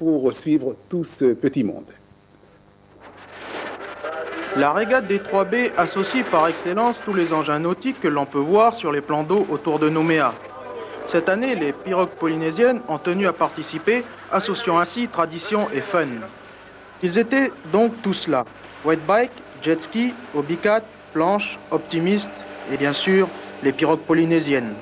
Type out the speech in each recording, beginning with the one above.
pour suivre tout ce petit monde. La régate des 3B associe par excellence tous les engins nautiques que l'on peut voir sur les plans d'eau autour de Nouméa. Cette année, les pirogues polynésiennes ont tenu à participer, associant ainsi tradition et fun. Ils étaient donc tous là. Wet bike, jet ski, hobbycat, planche, optimiste et bien sûr les pirogues polynésiennes.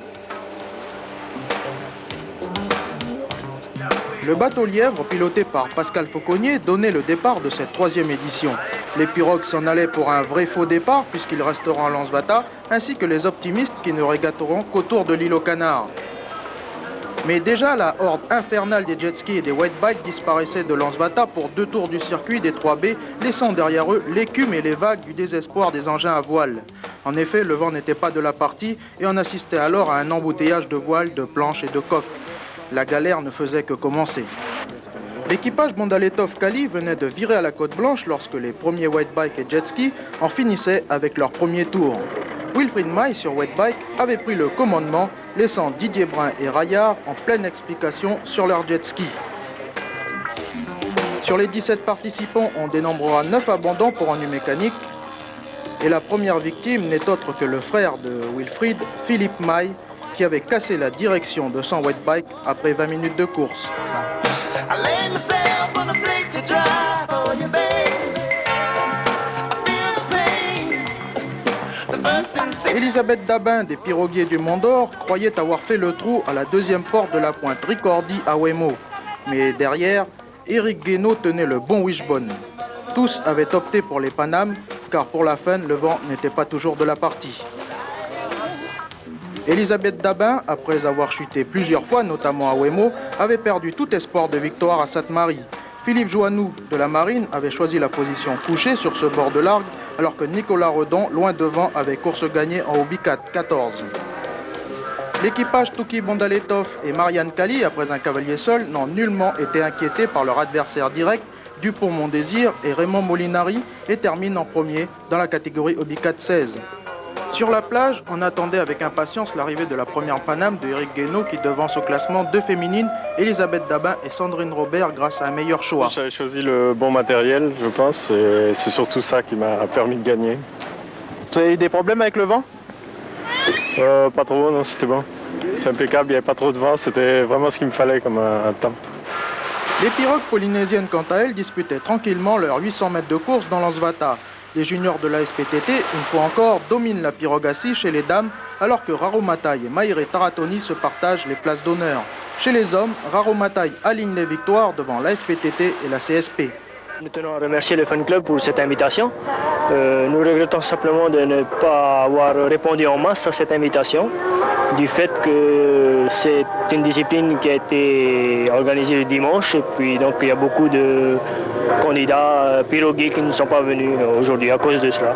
Le bateau lièvre, piloté par Pascal Fauconnier, donnait le départ de cette 3e édition. Les pirogues s'en allaient pour un vrai faux départ puisqu'ils resteront à Lansvata, ainsi que les optimistes qui ne régateront qu'autour de l'île aux Canards. Mais déjà, la horde infernale des jet skis et des wet bikes disparaissait de Lansvata pour 2 tours du circuit des 3B, laissant derrière eux l'écume et les vagues du désespoir des engins à voile. En effet, le vent n'était pas de la partie et on assistait alors à un embouteillage de voiles, de planches et de coques. La galère ne faisait que commencer. L'équipage Bondaletov-Kali venait de virer à la Côte Blanche lorsque les premiers wet bikes et jet skis en finissaient avec leur premier tour. Wilfried Maille sur wet bike avait pris le commandement, laissant Didier Brun et Raillard en pleine explication sur leur jet ski. Sur les 17 participants, on dénombrera 9 abandons pour ennui mécanique. Et la première victime n'est autre que le frère de Wilfried, Philippe Maille, qui avait cassé la direction de son wet bike après 20 minutes de course. Elisabeth Dabin des Piroguiers du Mont d'Or croyait avoir fait le trou à la 2e porte de la pointe Ricordi à Wemo. Mais derrière, Éric Guénaud tenait le bon wishbone. Tous avaient opté pour les Panames, car pour la fin, le vent n'était pas toujours de la partie. Elisabeth Dabin, après avoir chuté plusieurs fois, notamment à Wemo, avait perdu tout espoir de victoire à Sainte-Marie. Philippe Joannou de la Marine avait choisi la position couchée sur ce bord de largue, alors que Nicolas Redon, loin devant, avait course gagnée en hobbycat 14. L'équipage Touki Bondaletov et Marianne Kali, après un cavalier seul, n'ont nullement été inquiétés par leur adversaire direct, Dupont Montdésir et Raymond Molinari, et terminent en premier dans la catégorie hobbycat 16. Sur la plage, on attendait avec impatience l'arrivée de la première Paname de Éric Guénaud qui devance au classement 2 féminines, Elisabeth Dabin et Sandrine Robert grâce à un meilleur choix. J'avais choisi le bon matériel, je pense, et c'est surtout ça qui m'a permis de gagner. Vous avez eu des problèmes avec le vent? Pas trop, non, c'était bon. C'est impeccable, il n'y avait pas trop de vent, c'était vraiment ce qu'il me fallait comme un temps. Les pirogues polynésiennes, quant à elles, disputaient tranquillement leurs 800 mètres de course dans Lansvata. Les juniors de la SPTT, une fois encore, dominent la pirogue à 6 chez les dames, alors que Raro Matai et Maïré Taratoni se partagent les places d'honneur. Chez les hommes, Raro Matai aligne les victoires devant la SPTT et la CSP. Nous tenons à remercier le Fun Club pour cette invitation. Nous regrettons simplement de ne pas avoir répondu en masse à cette invitation, du fait que c'est une discipline qui a été organisée le dimanche, et puis donc il y a beaucoup de candidats piroguiers qui ne sont pas venus aujourd'hui à cause de cela.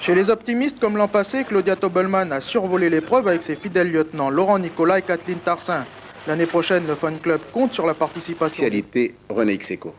Chez les optimistes, comme l'an passé, Claudia Tobelman a survolé l'épreuve avec ses fidèles lieutenants Laurent Nicolas et Kathleen Tarsin. L'année prochaine, le Fun Club compte sur la participation. Spécialité René Xeco.